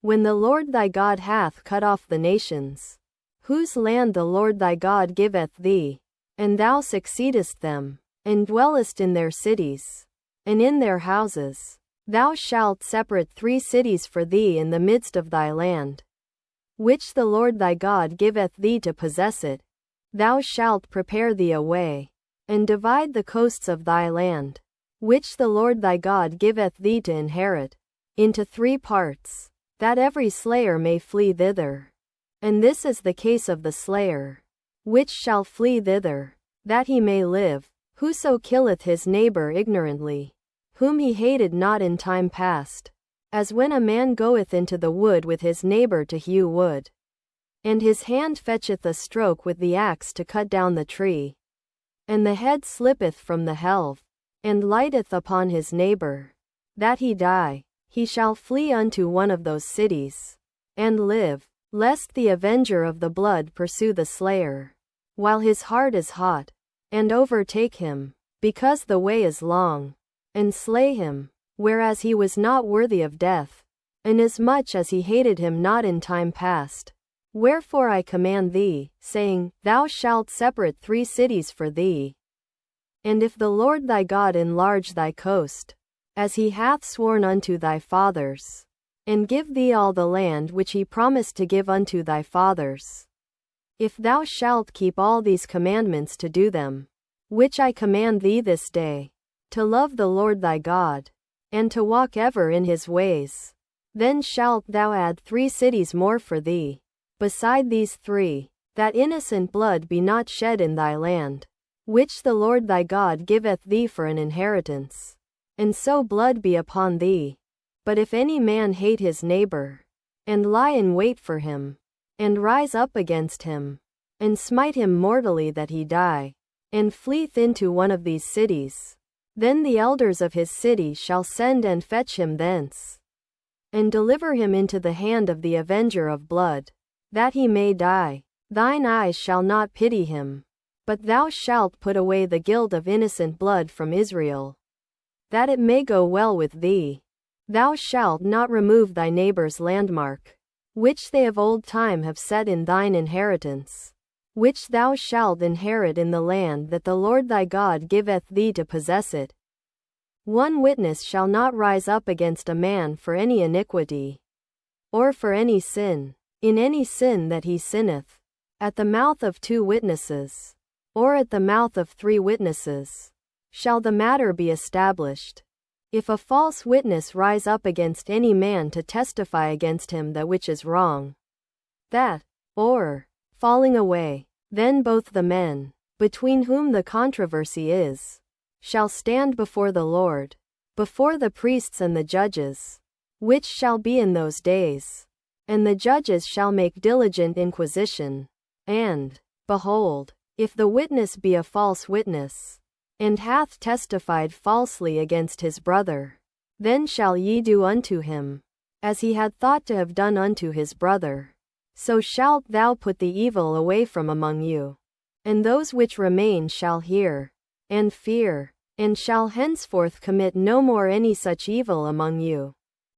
when the Lord thy God hath cut off the nations, whose land the Lord thy God giveth thee, and thou succeedest them, and dwellest in their cities, and in their houses, thou shalt separate 3 cities for thee in the midst of thy land, which the Lord thy God giveth thee to possess it. Thou shalt prepare thee a way, and divide the coasts of thy land, which the Lord thy God giveth thee to inherit, into 3 parts, that every slayer may flee thither. And this is the case of the slayer, which shall flee thither, that he may live, whoso killeth his neighbor ignorantly, whom he hated not in time past, as when a man goeth into the wood with his neighbor to hew wood, and his hand fetcheth a stroke with the axe to cut down the tree, and the head slippeth from the helve, and lighteth upon his neighbor, that he die. He shall flee unto one of those cities, and live, lest the avenger of the blood pursue the slayer, while his heart is hot, and overtake him, because the way is long, and slay him, whereas he was not worthy of death, inasmuch as he hated him not in time past. Wherefore I command thee, saying, Thou shalt separate 3 cities for thee. And if the Lord thy God enlarge thy coast, as he hath sworn unto thy fathers, and give thee all the land which he promised to give unto thy fathers, if thou shalt keep all these commandments to do them, which I command thee this day, to love the Lord thy God, and to walk ever in his ways, then shalt thou add 3 cities more for thee, beside these 3, that innocent blood be not shed in thy land, which the Lord thy God giveth thee for an inheritance. And so blood be upon thee. But if any man hate his neighbor, and lie in wait for him, and rise up against him, and smite him mortally that he die, and fleeth into one of these cities, then the elders of his city shall send and fetch him thence, and deliver him into the hand of the avenger of blood, that he may die. Thine eyes shall not pity him, but thou shalt put away the guilt of innocent blood from Israel, that it may go well with thee. Thou shalt not remove thy neighbor's landmark, which they of old time have set in thine inheritance, which thou shalt inherit in the land that the Lord thy God giveth thee to possess it. 1 witness shall not rise up against a man for any iniquity, or for any sin, in any sin that he sinneth, at the mouth of 2 witnesses, or at the mouth of 3 witnesses, shall the matter be established. If a false witness rise up against any man to testify against him that which is wrong, that, or, falling away, then both the men, between whom the controversy is, shall stand before the Lord, before the priests and the judges, which shall be in those days. And the judges shall make diligent inquisition. And, behold, if the witness be a false witness, and hath testified falsely against his brother, then shall ye do unto him, as he had thought to have done unto his brother. So shalt thou put the evil away from among you. And those which remain shall hear, and fear, and shall henceforth commit no more any such evil among you.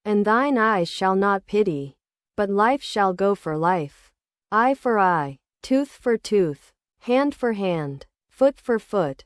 And thine eyes shall not pity, but life shall go for life, eye for eye, tooth for tooth, hand for hand, foot for foot,